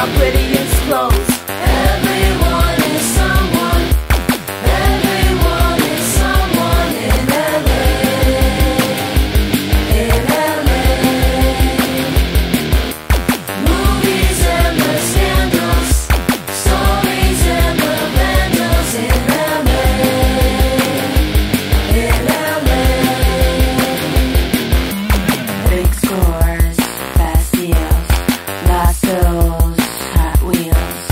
our prettiest clothes. Everyone is someone. Everyone is someone in LA. In LA. Movies and the scandals, stories and the vandals in LA. In LA. Big scores, fast deals, lassos, Hot Wheels,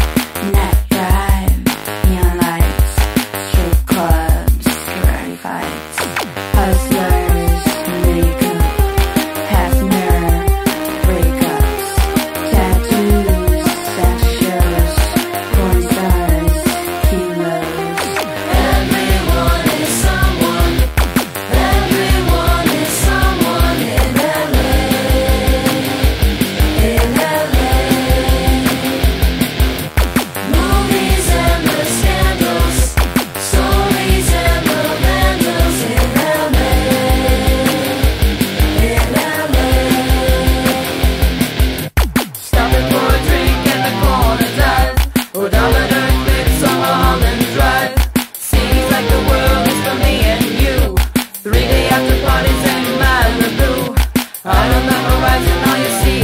night drive, neon lights, strip clubs, karate fights, hustlers, makeup, half mirror, breakups, tattoos, sex shows, porn stars, kilos. Everyone is someone. Everyone is someone in LA. In LA. Movies and the scandals, stories and the vandals in LA. In LA. Stopping for a drink at the corner dive, odometer clicks on Mulholland Drive. Seems like the world is for me and you. 3-day after parties in Malibu. Out on the horizon, all you see